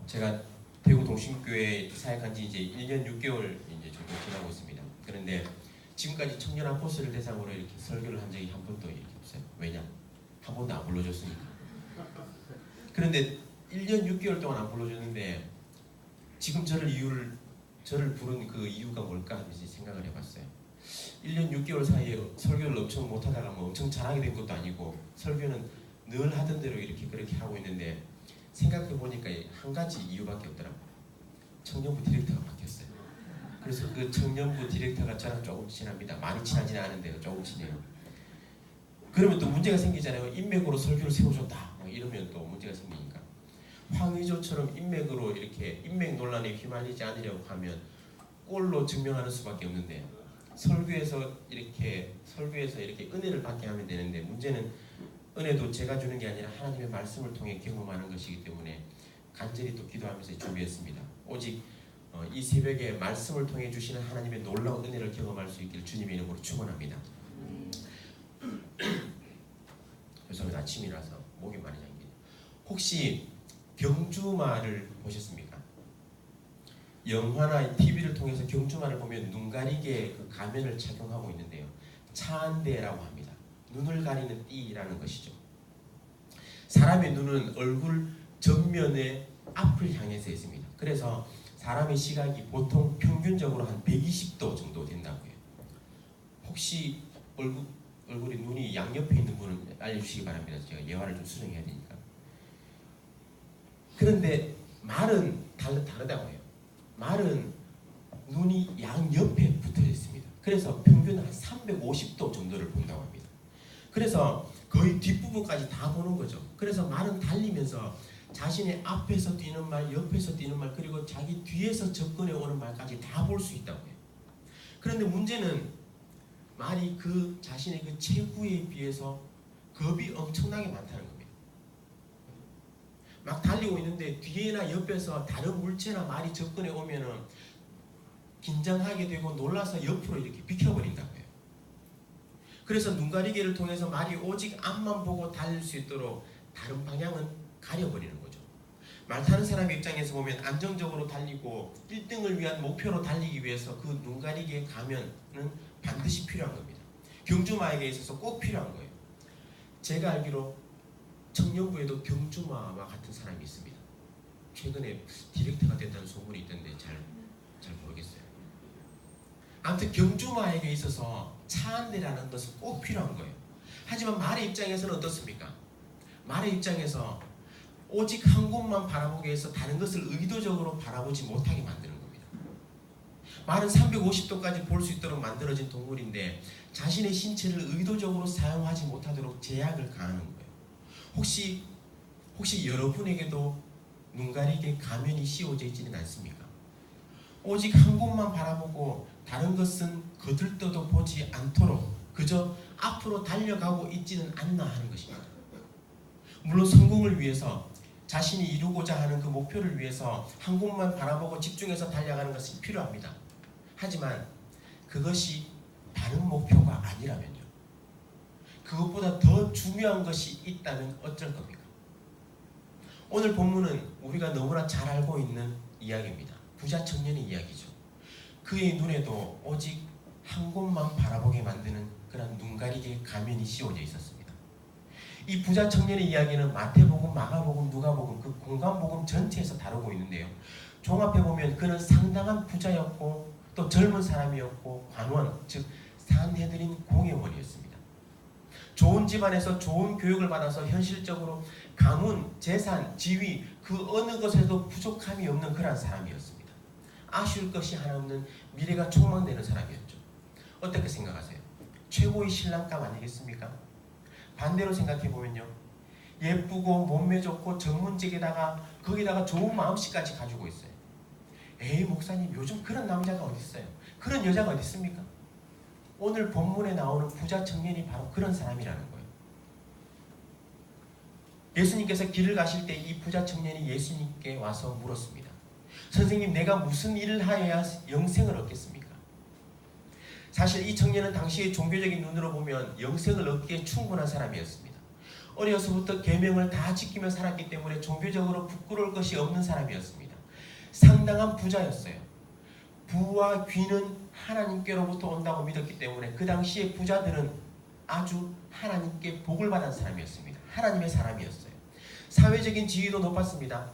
제가 대구 동신교회 사역한 지 이제 1년 6개월 이제 정도 지나고 있습니다. 그런데 지금까지 청년 아포스를 대상으로 이렇게 설교를 한 적이 한 번도 이렇게 없어요. 왜냐? 한 번도 안 불러줬으니까. 그런데 1년 6개월 동안 안 불러줬는데 지금 저를 부른 그 이유가 뭘까 하면서 생각을 해봤어요. 1년 6개월 사이에 설교를 엄청 못하다가 뭐 엄청 잘하게 된 것도 아니고 설교는 늘 하던 대로 이렇게 그렇게 하고 있는데 생각해보니까 한 가지 이유밖에 없더라고요. 청년부 디렉터가 바뀌었어요. 그래서 그 청년부 디렉터가 저랑 조금 친합니다. 많이 친하지는 않은데요. 조금 친해요. 그러면 또 문제가 생기잖아요. 인맥으로 설교를 세워줬다. 이러면 또 문제가 생기니까. 황의조처럼 인맥으로 이렇게 인맥 논란에 휘말리지 않으려고 하면 꼴로 증명하는 수밖에 없는데 설교에서 이렇게 은혜를 받게 하면 되는데 문제는 은혜도 제가 주는 게 아니라 하나님의 말씀을 통해 경험하는 것이기 때문에 간절히 또 기도하면서 준비했습니다. 오직 이 새벽에 말씀을 통해 주시는 하나님의 놀라운 은혜를 경험할 수 있기를 주님의 이름으로 축원합니다. 죄송합니다. 아침이라서 목이 많이 잠깁니다. 혹시 경주마를 보셨습니까? 영화나 TV를 통해서 경주마를 보면 눈 가리개 그 가면을 착용하고 있는데요. 차안대라고 합니다. 눈을 가리는 띠라는 것이죠. 사람의 눈은 얼굴 전면의 앞을 향해서 있습니다. 그래서 사람의 시각이 보통 평균적으로 한 120도 정도 된다고 해요. 혹시 얼굴이 눈이 양옆에 있는 분은 알려주시기 바랍니다. 제가 예화를 좀 수정해야 되니까. 그런데 말은 다르다고 해요. 말은 눈이 양옆에 붙어 있습니다. 그래서 평균 한 350도 정도를 본다고 합니다. 그래서 거의 뒷부분까지 다 보는 거죠. 그래서 말은 달리면서 자신의 앞에서 뛰는 말, 옆에서 뛰는 말, 그리고 자기 뒤에서 접근해 오는 말까지 다 볼 수 있다고 해요. 그런데 문제는 말이 그 자신의 그 체구에 비해서 겁이 엄청나게 많다는 겁니다. 막 달리고 있는데 뒤에나 옆에서 다른 물체나 말이 접근해 오면은 긴장하게 되고 놀라서 옆으로 이렇게 비켜버린다고 해요. 그래서 눈가리개를 통해서 말이 오직 앞만 보고 달릴 수 있도록 다른 방향은 가려버리는 거죠. 말 타는 사람의 입장에서 보면 안정적으로 달리고 1등을 위한 목표로 달리기 위해서 그 눈가리개 가면은 반드시 필요한 겁니다. 경주마에게 있어서 꼭 필요한 거예요. 제가 알기로 청년부에도 경주마와 같은 사람이 있습니다. 최근에 디렉터가 됐다는 소문이 있던데 잘 모르겠어요. 아무튼 경주마에게 있어서 차안대라는 것은 꼭 필요한 거예요. 하지만 말의 입장에서는 어떻습니까? 말의 입장에서 오직 한 곳만 바라보게 해서 다른 것을 의도적으로 바라보지 못하게 만드는 겁니다. 말은 350도까지 볼 수 있도록 만들어진 동물인데 자신의 신체를 의도적으로 사용하지 못하도록 제약을 가하는 거예요. 혹시 여러분에게도 눈가리개 가면이 씌워져 있지는 않습니까? 오직 한 곳만 바라보고 다른 것은 거들떠도 보지 않도록 그저 앞으로 달려가고 있지는 않나 하는 것입니다. 물론 성공을 위해서 자신이 이루고자 하는 그 목표를 위해서 한 곳만 바라보고 집중해서 달려가는 것이 필요합니다. 하지만 그것이 다른 목표가 아니라면요. 그것보다 더 중요한 것이 있다면 어쩔 겁니까? 오늘 본문은 우리가 너무나 잘 알고 있는 이야기입니다. 부자 청년의 이야기죠. 그의 눈에도 오직 한 곳만 바라보게 만드는 그런 눈가리개 가면이 씌워져 있었습니다. 이 부자 청년의 이야기는 마태복음, 마가복음, 누가복음 그 공간복음 전체에서 다루고 있는데요. 종합해 보면 그는 상당한 부자였고 또 젊은 사람이었고 관원, 즉 산헤드린 공회원이었습니다. 좋은 집안에서 좋은 교육을 받아서 현실적으로 가문, 재산, 지위 그 어느 것에도 부족함이 없는 그런 사람이었습니다. 아쉬울 것이 하나 없는 미래가 촉망되는 사람이었죠. 어떻게 생각하세요? 최고의 신랑감 아니겠습니까? 반대로 생각해보면요. 예쁘고 몸매 좋고 전문직에다가 거기다가 좋은 마음씨까지 가지고 있어요. 에이 목사님 요즘 그런 남자가 어디 있어요? 그런 여자가 어디 있습니까? 오늘 본문에 나오는 부자 청년이 바로 그런 사람이라는 거예요. 예수님께서 길을 가실 때 이 부자 청년이 예수님께 와서 물었습니다. 선생님, 내가 무슨 일을 하여야 영생을 얻겠습니까? 사실 이 청년은 당시의 종교적인 눈으로 보면 영생을 얻기에 충분한 사람이었습니다. 어려서부터 계명을 다 지키며 살았기 때문에 종교적으로 부끄러울 것이 없는 사람이었습니다. 상당한 부자였어요. 부와 귀는 하나님께로부터 온다고 믿었기 때문에 그 당시에 부자들은 아주 하나님께 복을 받은 사람이었습니다. 하나님의 사람이었어요. 사회적인 지위도 높았습니다.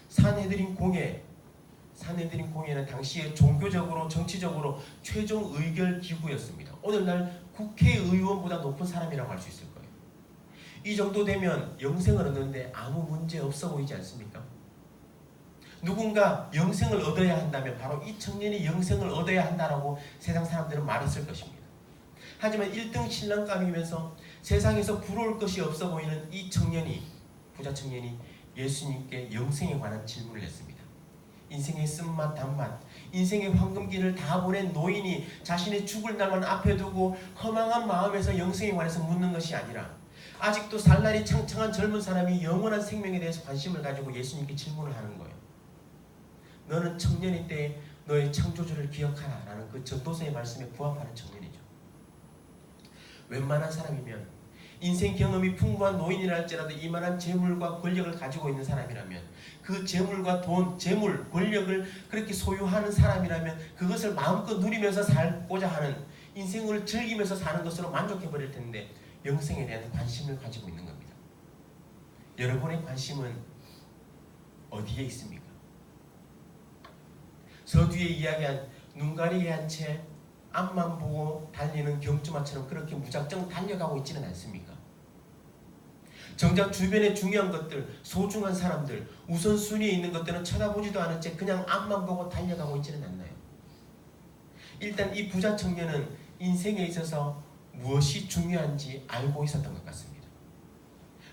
산헤드린 공회는 당시에 종교적으로 정치적으로 최종 의결 기구였습니다. 오늘날 국회의원보다 높은 사람이라고 할 수 있을 거예요. 이 정도 되면 영생을 얻는데 아무 문제 없어 보이지 않습니까? 누군가 영생을 얻어야 한다면 바로 이 청년이 영생을 얻어야 한다라고 세상 사람들은 말했을 것입니다. 하지만 1등 신랑감이면서 세상에서 부러울 것이 없어 보이는 이 부자 청년이 예수님께 영생에 관한 질문을 했습니다. 인생의 쓴맛 단맛, 인생의 황금기를 다 보낸 노인이 자신의 죽을 날만 앞에 두고 허망한 마음에서 영생에 관해서 묻는 것이 아니라 아직도 살날이 창창한 젊은 사람이 영원한 생명에 대해서 관심을 가지고 예수님께 질문을 하는 거예요. 너는 청년일 때 너의 창조주를 기억하라 라는 그 전도서의 말씀에 부합하는 청년이죠. 웬만한 사람이면 인생 경험이 풍부한 노인이라 할지라도 이만한 재물과 권력을 가지고 있는 사람이라면 그 재물과 돈, 재물, 권력을 그렇게 소유하는 사람이라면 그것을 마음껏 누리면서 살고자 하는 인생을 즐기면서 사는 것으로 만족해버릴 텐데 영생에 대한 관심을 가지고 있는 겁니다. 여러분의 관심은 어디에 있습니까? 서두에 이야기한 눈 가리게 한 채 앞만 보고 달리는 경주마처럼 그렇게 무작정 달려가고 있지는 않습니까? 정작 주변의 중요한 것들, 소중한 사람들, 우선순위에 있는 것들은 쳐다보지도 않은 채 그냥 앞만 보고 달려가고 있지는 않나요? 일단 이 부자 청년은 인생에 있어서 무엇이 중요한지 알고 있었던 것 같습니다.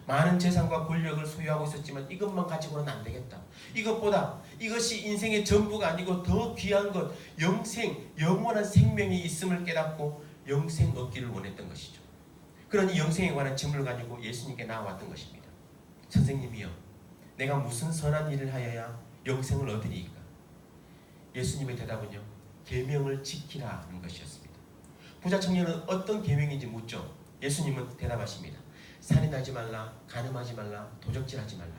많은 재산과 권력을 소유하고 있었지만 이것만 가지고는 안 되겠다. 이것보다 이것이 인생의 전부가 아니고 더 귀한 것, 영원한 생명이 있음을 깨닫고 영생 얻기를 원했던 것이죠. 그러니 영생에 관한 질문을 가지고 예수님께 나와왔던 것입니다. 선생님이여, 내가 무슨 선한 일을 하여야 영생을 얻으리이까? 예수님의 대답은요, 계명을 지키라는 것이었습니다. 부자 청년은 어떤 계명인지 묻죠. 예수님은 대답하십니다. 살인하지 말라, 간음하지 말라, 도적질하지 말라,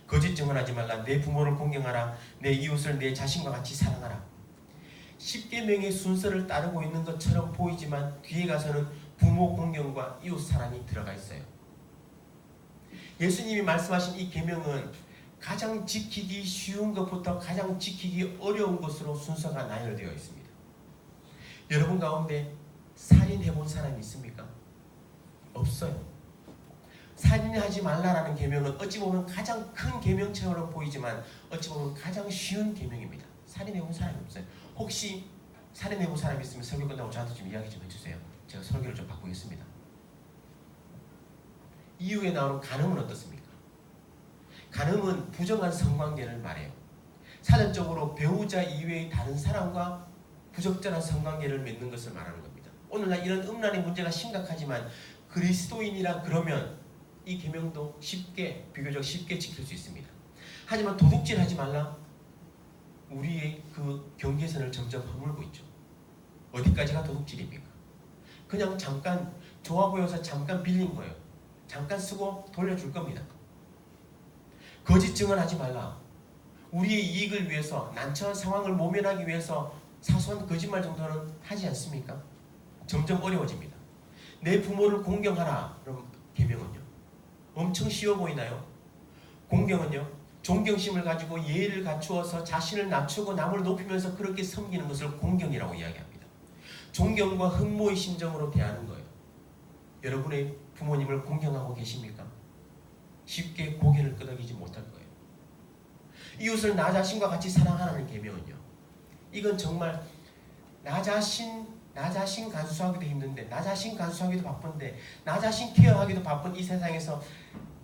거짓 증언하지 말라, 내 부모를 공경하라, 내 이웃을 내 자신과 같이 사랑하라. 10계명의 순서를 따르고 있는 것처럼 보이지만 뒤에 가서는 부모 공경과 이웃 사랑이 들어가 있어요. 예수님이 말씀하신 이 계명은 가장 지키기 쉬운 것부터 가장 지키기 어려운 것으로 순서가 나열되어 있습니다. 여러분 가운데 살인해본 사람이 있습니까? 없어요. 살인하지 말라라는 계명은 어찌 보면 가장 큰 계명처럼 보이지만 어찌 보면 가장 쉬운 계명입니다. 살인해본 사람이 없어요. 혹시 살인해본 사람이 있으면 설교 끝나고 저한테 좀 이야기 좀 해주세요. 제가 설교를 좀 바꾸겠습니다. 이후에 나오는 간음은 어떻습니까? 간음은 부정한 성관계를 말해요. 사전적으로 배우자 이외의 다른 사람과 부적절한 성관계를 맺는 것을 말하는 겁니다. 오늘날 이런 음란의 문제가 심각하지만 그리스도인이라 그러면 이 계명도 비교적 쉽게 지킬 수 있습니다. 하지만 도둑질하지 말라, 우리의 그 경계선을 점점 허물고 있죠. 어디까지가 도둑질입니까? 그냥 잠깐 좋아 보여서 잠깐 빌린 거예요. 잠깐 쓰고 돌려줄 겁니다. 거짓 증언하지 말라, 우리의 이익을 위해서 난처한 상황을 모면하기 위해서 사소한 거짓말 정도는 하지 않습니까? 점점 어려워집니다. 내 부모를 공경하라. 그럼 계명은요? 엄청 쉬워 보이나요? 공경은요? 존경심을 가지고 예의를 갖추어서 자신을 낮추고 남을 높이면서 그렇게 섬기는 것을 공경이라고 이야기합니다. 존경과 흠모의 심정으로 대하는 거예요. 여러분의 부모님을 공경하고 계십니까? 쉽게 고개를 끄덕이지 못할 거예요. 이웃을 나 자신과 같이 사랑하라는 계명은요, 이건 정말 나 자신 간수하기도 힘든데, 나 자신 간수하기도 바쁜데, 나 자신 케어하기도 바쁜 이 세상에서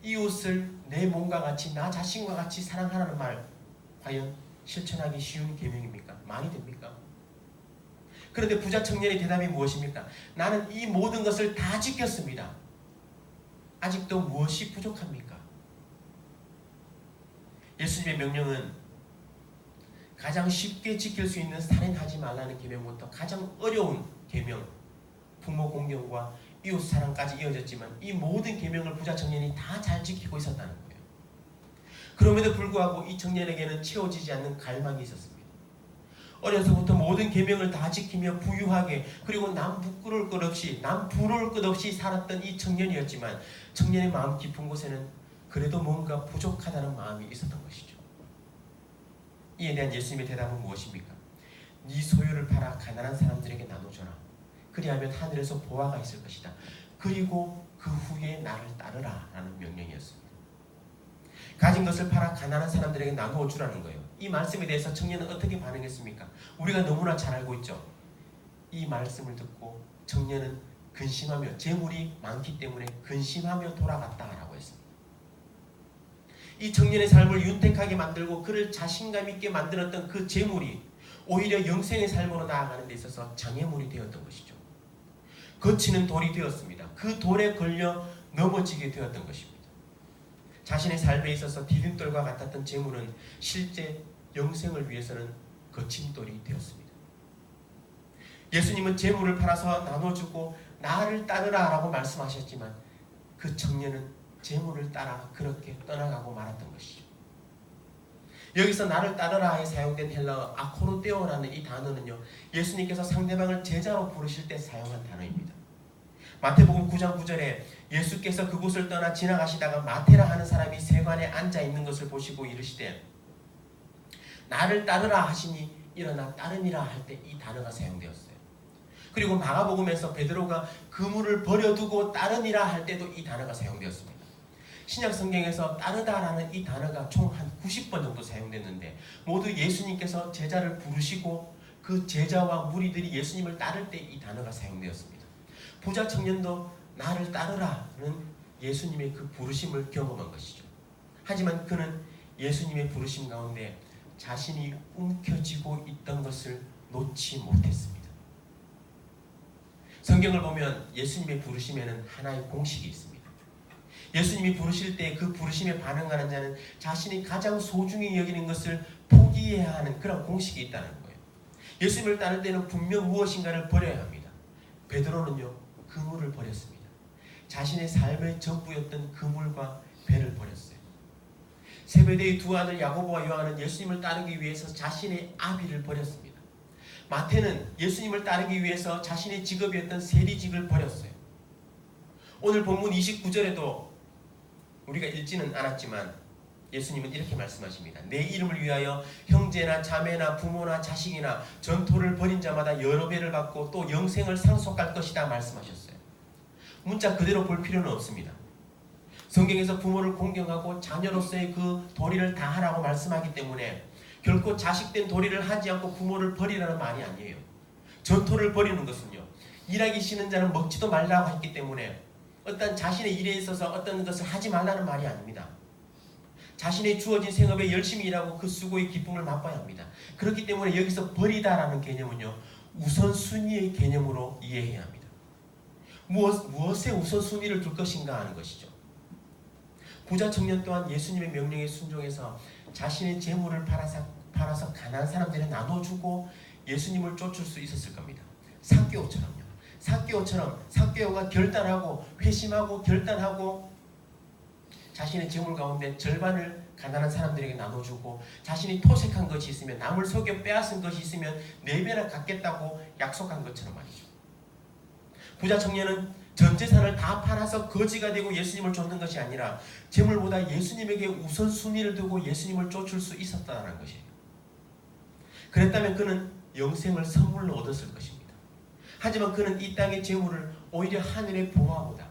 이웃을 내 몸과 같이 나 자신과 같이 사랑하라는 말, 과연 실천하기 쉬운 계명입니까? 말이 됩니까? 그런데 부자 청년의 대답이 무엇입니까? 나는 이 모든 것을 다 지켰습니다. 아직도 무엇이 부족합니까? 예수님의 명령은 가장 쉽게 지킬 수 있는 살인하지 말라는 계명부터 가장 어려운 계명, 부모 공경과 이웃 사랑까지 이어졌지만 이 모든 계명을 부자 청년이 다 잘 지키고 있었다는 거예요. 그럼에도 불구하고 이 청년에게는 채워지지 않는 갈망이 있었습니다. 어려서부터 모든 계명을 다 지키며 부유하게 그리고 남 부끄러울 것 없이 남 부러울 것 없이 살았던 이 청년이었지만 청년의 마음 깊은 곳에는 그래도 뭔가 부족하다는 마음이 있었던 것이죠. 이에 대한 예수님의 대답은 무엇입니까? 네 소유를 팔아 가난한 사람들에게 나눠줘라. 그리하면 하늘에서 보화가 있을 것이다. 그리고 그 후에 나를 따르라 라는 명령이었습니다. 가진 것을 팔아 가난한 사람들에게 나누어 주라는 거예요. 이 말씀에 대해서 청년은 어떻게 반응했습니까? 우리가 너무나 잘 알고 있죠. 이 말씀을 듣고 청년은 근심하며 재물이 많기 때문에 근심하며 돌아갔다라고 했습니다. 이 청년의 삶을 윤택하게 만들고 그를 자신감 있게 만들었던 그 재물이 오히려 영생의 삶으로 나아가는 데 있어서 장애물이 되었던 것이죠. 거치는 돌이 되었습니다. 그 돌에 걸려 넘어지게 되었던 것입니다. 자신의 삶에 있어서 디딤돌과 같았던 재물은 실제 영생을 위해서는 거친 돌이 되었습니다. 예수님은 재물을 팔아서 나눠주고 나를 따르라 라고 말씀하셨지만 그 청년은 재물을 따라 그렇게 떠나가고 말았던 것이죠. 여기서 나를 따르라에 사용된 헬라어 아코르데오라는 이 단어는요, 예수님께서 상대방을 제자로 부르실 때 사용한 단어입니다. 마태복음 9장 9절에 예수께서 그곳을 떠나 지나가시다가 마테라 하는 사람이 세관에 앉아 있는 것을 보시고 이르시되 나를 따르라 하시니 일어나 따르니라 할 때 이 단어가 사용되었어요. 그리고 마가복음에서 베드로가 그물을 버려두고 따르니라 할 때도 이 단어가 사용되었습니다. 신약 성경에서 따르다라는 이 단어가 총 한 90번 정도 사용됐는데 모두 예수님께서 제자를 부르시고 그 제자와 무리들이 예수님을 따를 때 이 단어가 사용되었습니다. 부자 청년도 나를 따르라는 예수님의 그 부르심을 경험한 것이죠. 하지만 그는 예수님의 부르심 가운데 자신이 움켜쥐고 있던 것을 놓지 못했습니다. 성경을 보면 예수님의 부르심에는 하나의 공식이 있습니다. 예수님이 부르실 때 그 부르심에 반응하는 자는 자신이 가장 소중히 여기는 것을 포기해야 하는 그런 공식이 있다는 거예요. 예수님을 따를 때는 분명 무엇인가를 버려야 합니다. 베드로는요, 그물을 버렸습니다. 자신의 삶의 전부였던 그물과 배를 버렸어요. 세베대의 두 아들 야고보와 요한은 예수님을 따르기 위해서 자신의 아비를 버렸습니다. 마태는 예수님을 따르기 위해서 자신의 직업이었던 세리직을 버렸어요. 오늘 본문 29절에도 우리가 읽지는 않았지만 예수님은 이렇게 말씀하십니다. 내 이름을 위하여 형제나 자매나 부모나 자식이나 전토를 벌인 자마다 여러 배를 받고 또 영생을 상속할 것이다 말씀하셨어요. 문자 그대로 볼 필요는 없습니다. 성경에서 부모를 공경하고 자녀로서의 그 도리를 다하라고 말씀하기 때문에 결코 자식된 도리를 하지 않고 부모를 버리라는 말이 아니에요. 전토를 벌이는 것은요, 일하기 싫은 자는 먹지도 말라고 했기 때문에 어떤 자신의 일에 있어서 어떤 것을 하지 말라는 말이 아닙니다. 자신의 주어진 생업에 열심히 일하고 그 수고의 기쁨을 맛봐야 합니다. 그렇기 때문에 여기서 버리다라는 개념은요, 우선순위의 개념으로 이해해야 합니다. 무엇에 우선순위를 둘 것인가 하는 것이죠. 부자 청년 또한 예수님의 명령에 순종해서 자신의 재물을 팔아서 가난한 사람들에 나눠주고 예수님을 쫓을 수 있었을 겁니다. 삭개오처럼요. 삭개오가 결단하고 회심하고 결단하고 자신의 재물 가운데 절반을 가난한 사람들에게 나눠주고 자신이 토색한 것이 있으면 남을 속여 빼앗은 것이 있으면 4배나 갚겠다고 약속한 것처럼 말이죠. 부자 청년은 전 재산을 다 팔아서 거지가 되고 예수님을 쫓는 것이 아니라 재물보다 예수님에게 우선순위를 두고 예수님을 쫓을 수 있었다는 것이에요. 그랬다면 그는 영생을 선물로 얻었을 것입니다. 하지만 그는 이 땅의 재물을 오히려 하늘의 보화보다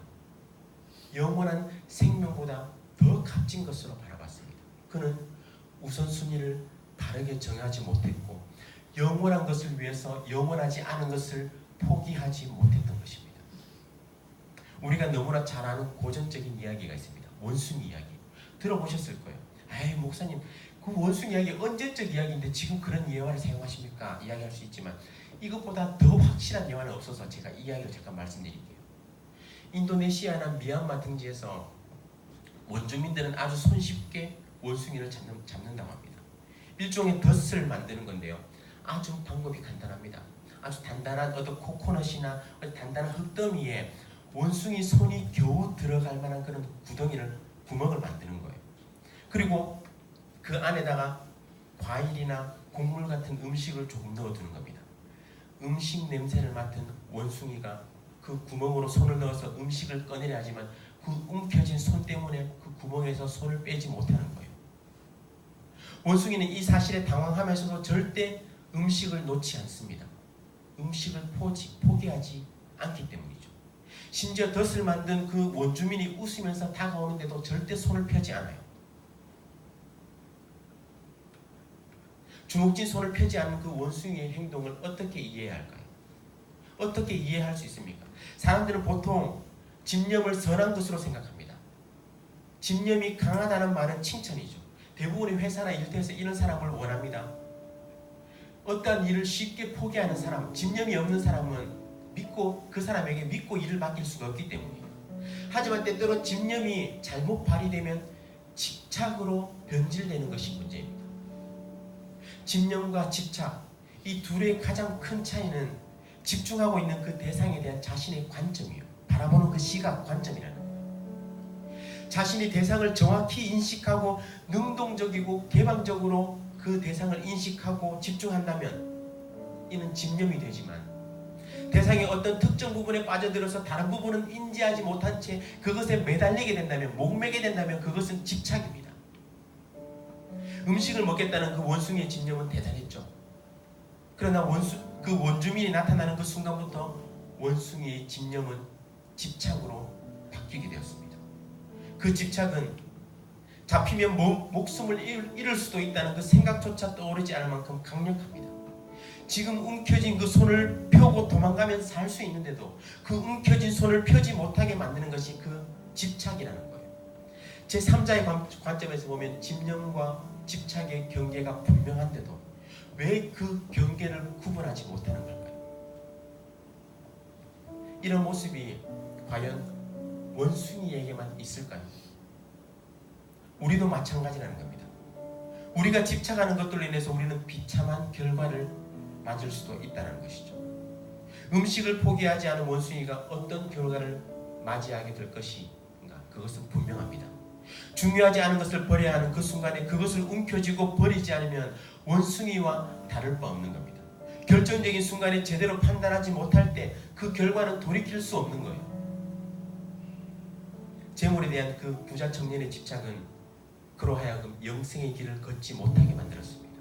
영원한 생명보다 더 값진 것으로 바라봤습니다. 그는 우선순위를 바르게 정하지 못했고 영원한 것을 위해서 영원하지 않은 것을 포기하지 못했던 것입니다. 우리가 너무나 잘 아는 고전적인 이야기가 있습니다. 원숭이 이야기. 들어보셨을 거예요. 아이 목사님, 그 원숭이 이야기 언제적 이야기인데 지금 그런 예화를 사용하십니까? 이야기할 수 있지만 이것보다 더 확실한 예화는 없어서 제가 이 이야기를 잠깐 말씀드릴게요. 인도네시아나 미얀마 등지에서 원주민들은 아주 손쉽게 원숭이를 잡는다고 합니다. 일종의 덫을 만드는 건데요. 아주 방법이 간단합니다. 아주 단단한 어떤 코코넛이나 단단한 흙더미에 원숭이 손이 겨우 들어갈 만한 그런 구멍을 만드는 거예요. 그리고 그 안에다가 과일이나 곡물 같은 음식을 조금 넣어두는 겁니다. 음식 냄새를 맡은 원숭이가 그 구멍으로 손을 넣어서 음식을 꺼내려 하지만 그 움켜진 손 때문에 그 구멍에서 손을 빼지 못하는 거예요. 원숭이는 이 사실에 당황하면서도 절대 음식을 놓지 않습니다. 음식을 포기하지 않기 때문이죠. 심지어 덫을 만든 그 원주민이 웃으면서 다가오는데도 절대 손을 펴지 않아요. 주먹진 손을 펴지 않는 그 원숭이의 행동을 어떻게 이해해야 할까요? 어떻게 이해할 수 있습니까? 사람들은 보통 집념을 선한 것으로 생각합니다. 집념이 강하다는 말은 칭찬이죠. 대부분의 회사나 일터에서 이런 사람을 원합니다. 어떠한 일을 쉽게 포기하는 사람, 집념이 없는 사람은 그 사람에게 믿고 일을 맡길 수가 없기 때문이에요. 하지만 때때로 집념이 잘못 발휘되면 집착으로 변질되는 것이 문제입니다. 집념과 집착, 이 둘의 가장 큰 차이는 집중하고 있는 그 대상에 대한 자신의 관점이에요. 바라보는 그 시각, 관점이라는 거예요. 자신이 대상을 정확히 인식하고 능동적이고 개방적으로 그 대상을 인식하고 집중한다면 이는 집념이 되지만, 대상의 어떤 특정 부분에 빠져들어서 다른 부분은 인지하지 못한 채 그것에 매달리게 된다면, 목매게 된다면 그것은 집착입니다. 음식을 먹겠다는 그 원숭이의 집념은 대단했죠. 그러나 그 원주민이 나타나는 그 순간부터 원숭이의 집념은 집착으로 바뀌게 되었습니다. 그 집착은 잡히면 목숨을 잃을 수도 있다는 그 생각조차 떠오르지 않을 만큼 강력합니다. 지금 움켜진 그 손을 펴고 도망가면 살 수 있는데도 그 움켜진 손을 펴지 못하게 만드는 것이 그 집착이라는 거예요. 제3자의 관점에서 보면 집념과 집착의 경계가 분명한데도 왜 그 경계를 구분하지 못하는 걸까요? 이런 모습이 과연 원숭이에게만 있을까요? 우리도 마찬가지라는 겁니다. 우리가 집착하는 것들로 인해서 우리는 비참한 결과를 맞을 수도 있다는 것이죠. 음식을 포기하지 않은 원숭이가 어떤 결과를 맞이하게 될 것인가, 그것은 분명합니다. 중요하지 않은 것을 버려야 하는 그 순간에 그것을 움켜쥐고 버리지 않으면 원숭이와 다를 바 없는 겁니다. 결정적인 순간에 제대로 판단하지 못할 때 그 결과는 돌이킬 수 없는 거예요. 재물에 대한 그 부자 청년의 집착은 그로 하여금 영생의 길을 걷지 못하게 만들었습니다.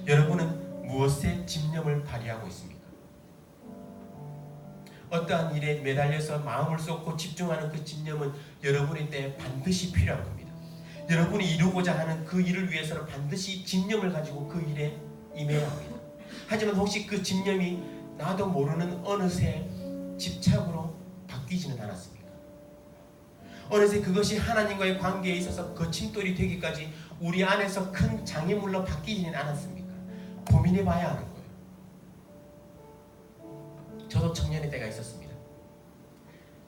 여러분은 무엇에 집념을 발휘하고 있습니까? 어떠한 일에 매달려서 마음을 쏟고 집중하는 그 집념은 여러분의 때에 반드시 필요한 겁니다. 여러분이 이루고자 하는 그 일을 위해서는 반드시 집념을 가지고 그 일에 임해야 합니다. 하지만 혹시 그 집념이 나도 모르는 어느새 집착으로 바뀌지는 않았습니까? 어느새 그것이 하나님과의 관계에 있어서 거침돌이 되기까지 우리 안에서 큰 장애물로 바뀌지는 않았습니까? 고민해 봐야 하는 거예요. 저도 청년의 때가 있었습니다.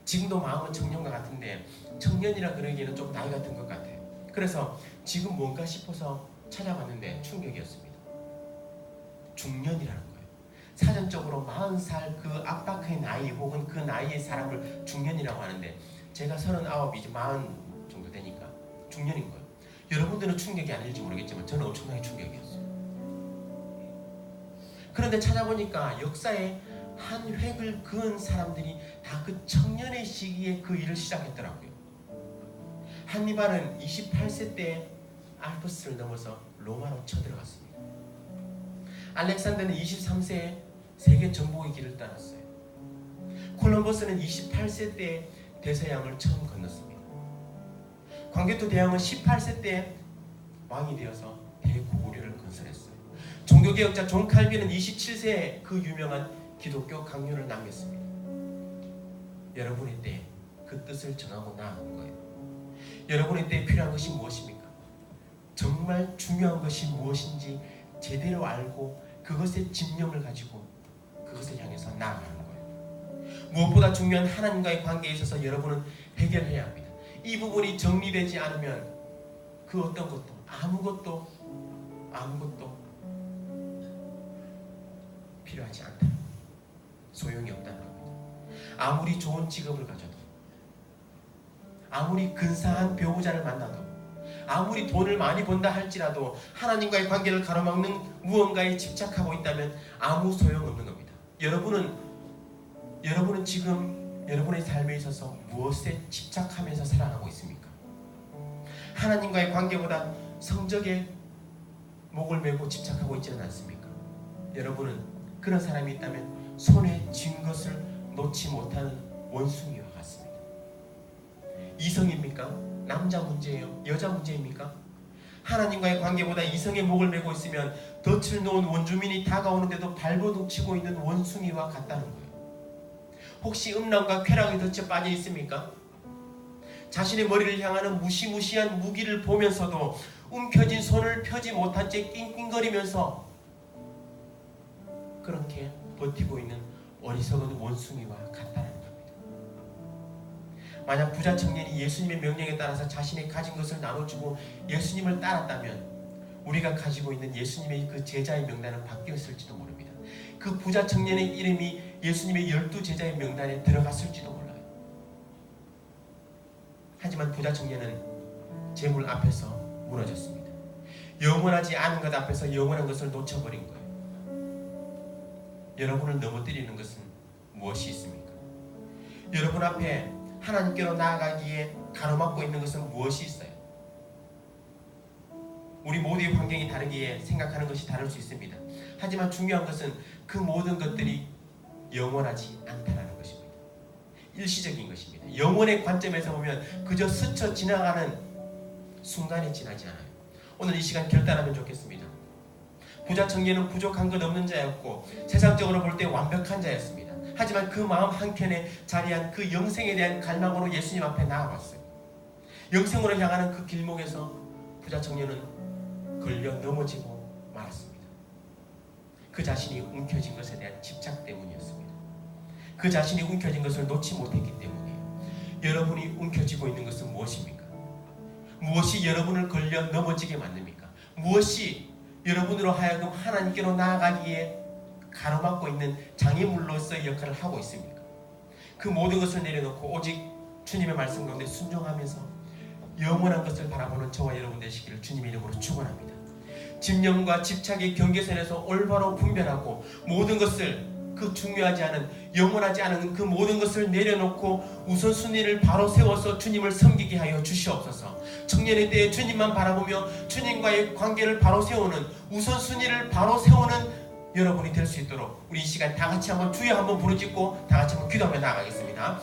지금도 마음은 청년과 같은데 청년이라 그러기에는 좀 나이가 든 것 같아요. 그래서 지금 뭔가 싶어서 찾아봤는데 충격이었습니다. 중년이라는 거예요. 사전적으로 40살 그 압박의 나이 혹은 그 나이의 사람을 중년이라고 하는데 제가 39이지 40 정도 되니까 중년인 거예요. 여러분들은 충격이 아닐지 모르겠지만 저는 엄청나게 충격이었어요. 그런데 찾아보니까 역사에 한 획을 그은 사람들이 다 그 청년의 시기에 그 일을 시작했더라고요. 한니발은 28세 때 알프스를 넘어서 로마로 쳐들어갔습니다. 알렉산더는 23세에 세계 정복의 길을 떠났어요. 콜럼버스는 28세 때 대서양을 처음 건넜습니다. 광개토 대왕은 18세 때 왕이 되어서 대고구려를 건설했어요. 종교개혁자 존 칼빈은 27세에 그 유명한 기독교 강론을 남겼습니다. 여러분의 때에 그 뜻을 정하고 나아간 거예요. 여러분의 때에 필요한 것이 무엇입니까? 정말 중요한 것이 무엇인지 제대로 알고 그것에 집념을 가지고 그것을 향해서 나아가는 거예요. 무엇보다 중요한 하나님과의 관계에 있어서 여러분은 해결해야 합니다. 이 부분이 정리되지 않으면 그 어떤 것도 아무것도 필요하지 않다. 소용이 없다는 겁니다. 아무리 좋은 직업을 가져도, 아무리 근사한 배우자를 만나도, 아무리 돈을 많이 번다 할지라도 하나님과의 관계를 가로막는 무언가에 집착하고 있다면 아무 소용없는 겁니다. 여러분은 지금 여러분의 삶에 있어서 무엇에 집착하면서 살아가고 있습니까? 하나님과의 관계보다 성적에 목을 메고 집착하고 있지는 않습니까? 여러분은 그런 사람이 있다면 손에 쥔 것을 놓지 못하는 원숭이와 같습니다. 이성입니까? 남자 문제예요? 여자 문제입니까? 하나님과의 관계보다 이성의 목을 메고 있으면 덫을 놓은 원주민이 다가오는데도 발버둥 치고 있는 원숭이와 같다는 거예요. 혹시 음란과 쾌락의 덫에 빠져 있습니까? 자신의 머리를 향하는 무시무시한 무기를 보면서도 움켜진 손을 펴지 못한 채 낑낑거리면서 그렇게 버티고 있는 어리석은 원숭이와 같다는 겁니다. 만약 부자 청년이 예수님의 명령에 따라서 자신이 가진 것을 나눠주고 예수님을 따랐다면 우리가 가지고 있는 예수님의 그 제자의 명단은 바뀌었을지도 모릅니다. 그 부자 청년의 이름이 예수님의 12제자의 명단에 들어갔을지도 몰라요. 하지만 부자 청년은 재물 앞에서 무너졌습니다. 영원하지 않은 것 앞에서 영원한 것을 놓쳐버린 거예요. 여러분을 넘어뜨리는 것은 무엇이 있습니까? 여러분 앞에 하나님께로 나아가기에 가로막고 있는 것은 무엇이 있어요? 우리 모두의 환경이 다르기에 생각하는 것이 다를 수 있습니다. 하지만 중요한 것은 그 모든 것들이 영원하지 않다는 것입니다. 일시적인 것입니다. 영원의 관점에서 보면 그저 스쳐 지나가는 순간에 지나지 않아요. 오늘 이 시간 결단하면 좋겠습니다. 부자 청년은 부족한 것 없는 자였고 세상적으로 볼 때 완벽한 자였습니다. 하지만 그 마음 한켠에 자리한 그 영생에 대한 갈망으로 예수님 앞에 나아갔어요. 영생으로 향하는 그 길목에서 부자 청년은 걸려 넘어지고 말았습니다. 그 자신이 움켜쥔 것에 대한 집착 때문이었습니다. 그 자신이 움켜쥔 것을 놓지 못했기 때문이에요. 여러분이 움켜쥐고 있는 것은 무엇입니까? 무엇이 여러분을 걸려 넘어지게 만듭니까? 무엇이 여러분으로 하여금 하나님께로 나아가기에 가로막고 있는 장애물로서의 역할을 하고 있습니까? 그 모든 것을 내려놓고 오직 주님의 말씀 가운데 순종하면서 영원한 것을 바라보는 저와 여러분 되시기를 주님의 이름으로 축원합니다. 집념과 집착의 경계선에서 올바로 분별하고 모든 것을 그 중요하지 않은 영원하지 않은 그 모든 것을 내려놓고 우선순위를 바로 세워서 주님을 섬기게 하여 주시옵소서. 청년의 때에 주님만 바라보며 주님과의 관계를 바로 세우는 우선순위를 바로 세우는 여러분이 될 수 있도록 우리 이 시간 다 같이 한번 주여 한번 부르짖고 다 같이 한번 기도하며 나아가겠습니다.